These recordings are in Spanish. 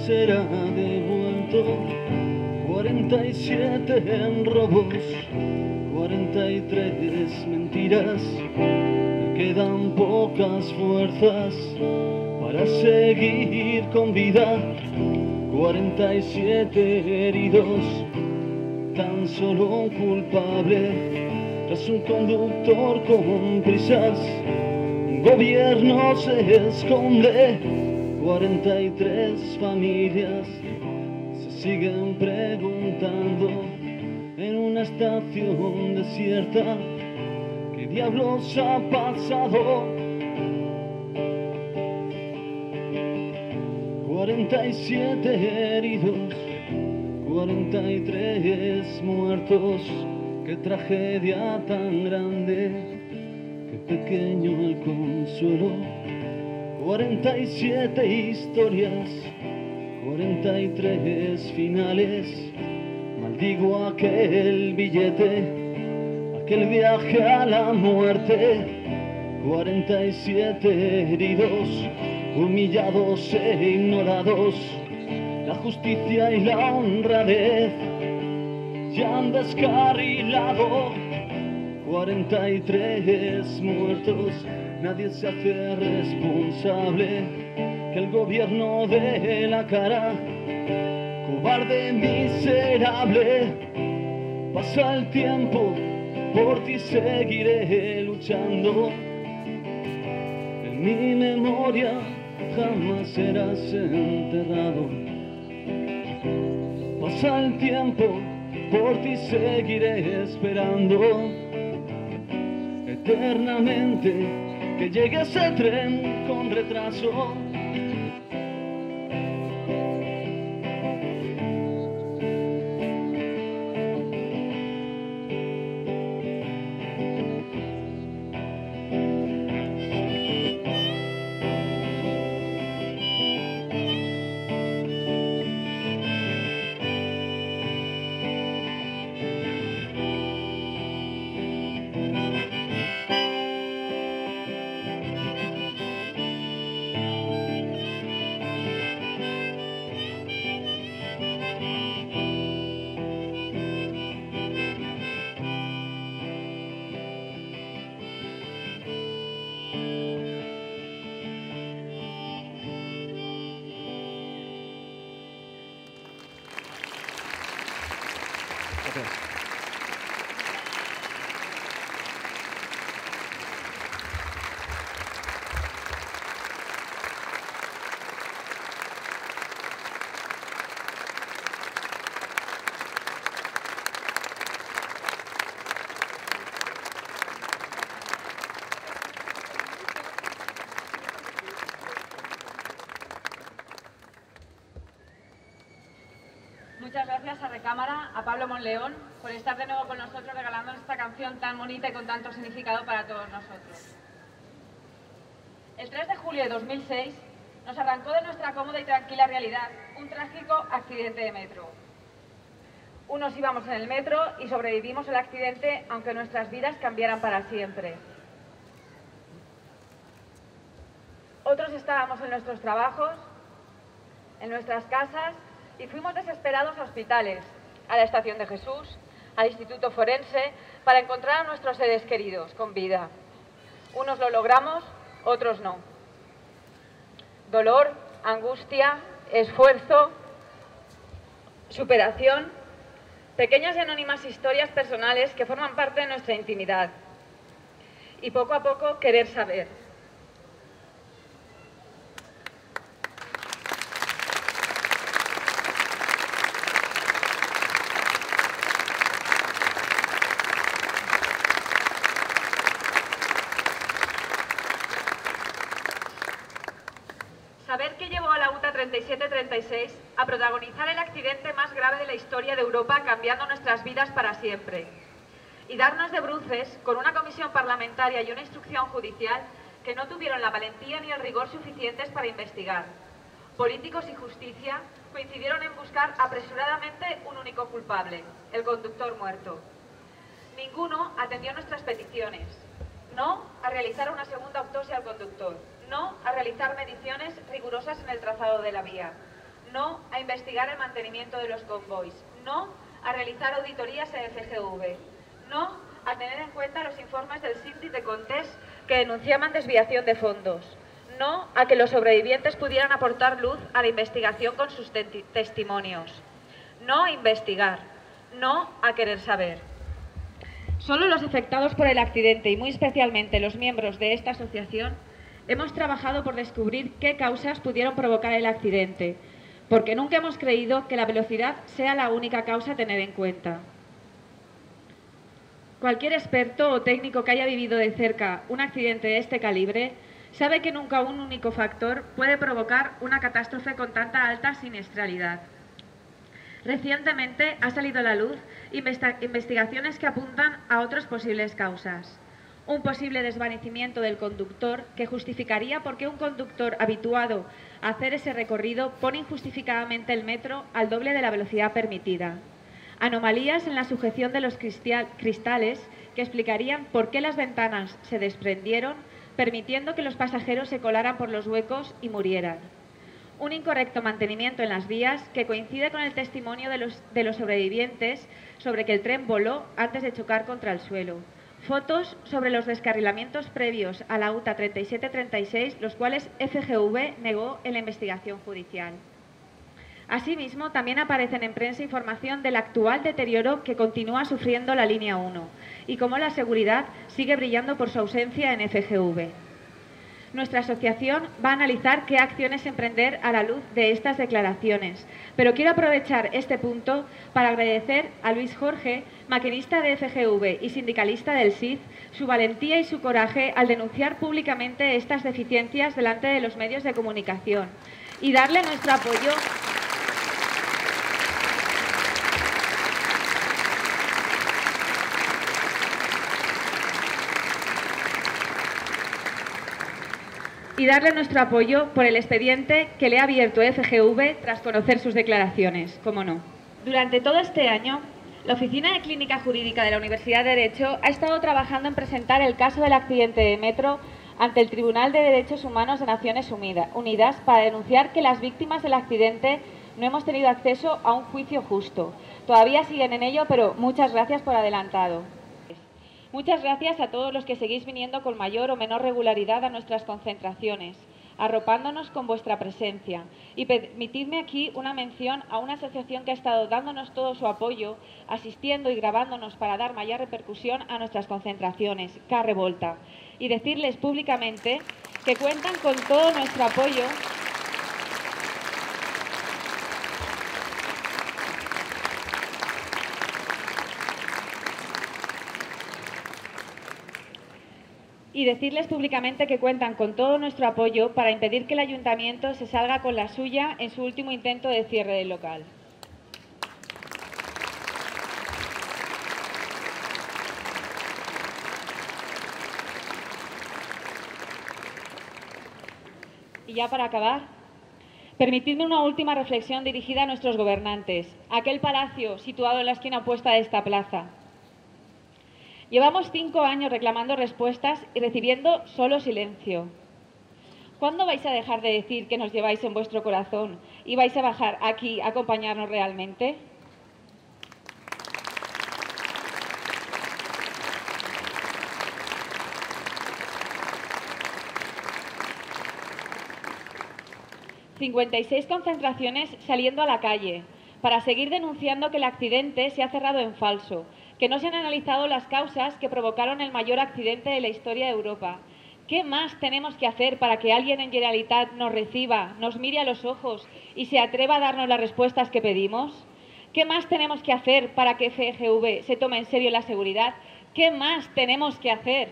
será devuelto. 47 en robos, 43 mentiras. Me quedan pocas fuerzas para seguir con vida. 47 heridos, tan solo un culpable tras un conductor con prisas. Un gobierno se esconde. 43 familias se siguen preguntando en una estación desierta: ¿qué diablos ha pasado? 47 heridos, 43 muertos. Qué tragedia tan grande, qué pequeño el consuelo. 47 historias, 43 finales. Maldigo aquel billete, aquel viaje a la muerte. 47 heridos, humillados e ignorados. La justicia y la honradez ya han descarrilado. 43 muertos, nadie se hace responsable. Que el gobierno dé la cara, cobarde, miserable. Pasa el tiempo, por ti seguiré luchando. En mi memoria jamás serás enterrado. Pasa el tiempo, por ti seguiré esperando. Eternamente que llegue ese tren con retraso. Muchas gracias a Recámara, a Pablo Monleón, por estar de nuevo con nosotros regalándonos esta canción tan bonita y con tanto significado para todos nosotros. El 3 de julio de 2006 nos arrancó de nuestra cómoda y tranquila realidad un trágico accidente de metro. Unos íbamos en el metro y sobrevivimos al accidente, aunque nuestras vidas cambiaran para siempre. Otros estábamos en nuestros trabajos, en nuestras casas, y fuimos desesperados a hospitales, a la Estación de Jesús, al Instituto Forense, para encontrar a nuestros seres queridos con vida. Unos lo logramos, otros no. Dolor, angustia, esfuerzo, superación, pequeñas y anónimas historias personales que forman parte de nuestra intimidad. Y poco a poco querer saber. Saber qué llevó a la UTA 3736 a protagonizar el accidente más grave de la historia de Europa, cambiando nuestras vidas para siempre. Y darnos de bruces con una comisión parlamentaria y una instrucción judicial que no tuvieron la valentía ni el rigor suficientes para investigar. Políticos y justicia coincidieron en buscar apresuradamente un único culpable, el conductor muerto. Ninguno atendió nuestras peticiones. No a realizar una segunda autopsia al conductor. No a realizar mediciones rigurosas en el trazado de la vía. no a investigar el mantenimiento de los convoys, no a realizar auditorías en FGV, no a tener en cuenta los informes del síndic de Contés que denunciaban desviación de fondos, no a que los sobrevivientes pudieran aportar luz a la investigación con sus testimonios, no a investigar, no a querer saber. Solo los afectados por el accidente y muy especialmente los miembros de esta asociación hemos trabajado por descubrir qué causas pudieron provocar el accidente, porque nunca hemos creído que la velocidad sea la única causa a tener en cuenta. Cualquier experto o técnico que haya vivido de cerca un accidente de este calibre sabe que nunca un único factor puede provocar una catástrofe con tanta alta siniestralidad. Recientemente ha salido a la luz investigaciones que apuntan a otras posibles causas. Un posible desvanecimiento del conductor que justificaría por qué un conductor habituado a hacer ese recorrido pone injustificadamente el metro al doble de la velocidad permitida. Anomalías en la sujeción de los cristales que explicarían por qué las ventanas se desprendieron, permitiendo que los pasajeros se colaran por los huecos y murieran. Un incorrecto mantenimiento en las vías que coincide con el testimonio de los sobrevivientes sobre que el tren voló antes de chocar contra el suelo. Fotos sobre los descarrilamientos previos a la UTA 3736, los cuales FGV negó en la investigación judicial. Asimismo, también aparecen en prensa información del actual deterioro que continúa sufriendo la línea 1 y cómo la seguridad sigue brillando por su ausencia en FGV. Nuestra asociación va a analizar qué acciones emprender a la luz de estas declaraciones, pero quiero aprovechar este punto para agradecer a Luis Jorge, maquinista de FGV y sindicalista del SID, su valentía y su coraje al denunciar públicamente estas deficiencias delante de los medios de comunicación y darle nuestro apoyo por el expediente que le ha abierto FGV tras conocer sus declaraciones, cómo no. Durante todo este año, la Oficina de Clínica Jurídica de la Universidad de Derecho ha estado trabajando en presentar el caso del accidente de metro ante el Tribunal de Derechos Humanos de Naciones Unidas para denunciar que las víctimas del accidente no hemos tenido acceso a un juicio justo. Todavía siguen en ello, pero muchas gracias por adelantado. Muchas gracias a todos los que seguís viniendo con mayor o menor regularidad a nuestras concentraciones, arropándonos con vuestra presencia. Y permitidme aquí una mención a una asociación que ha estado dándonos todo su apoyo, asistiendo y grabándonos para dar mayor repercusión a nuestras concentraciones, K-Revolta. Y decirles públicamente que cuentan con todo nuestro apoyo para impedir que el Ayuntamiento se salga con la suya en su último intento de cierre del local. Y ya para acabar, permitidme una última reflexión dirigida a nuestros gobernantes, aquel palacio situado en la esquina opuesta de esta plaza. Llevamos 5 años reclamando respuestas y recibiendo solo silencio. ¿Cuándo vais a dejar de decir que nos lleváis en vuestro corazón y vais a bajar aquí a acompañarnos realmente? ...56 concentraciones saliendo a la calle para seguir denunciando que el accidente se ha cerrado en falso, que no se han analizado las causas que provocaron el mayor accidente de la historia de Europa. ¿Qué más tenemos que hacer para que alguien en Generalitat nos reciba, nos mire a los ojos y se atreva a darnos las respuestas que pedimos? ¿Qué más tenemos que hacer para que FGV se tome en serio la seguridad? ¿Qué más tenemos que hacer?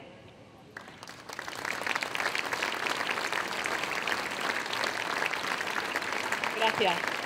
Gracias.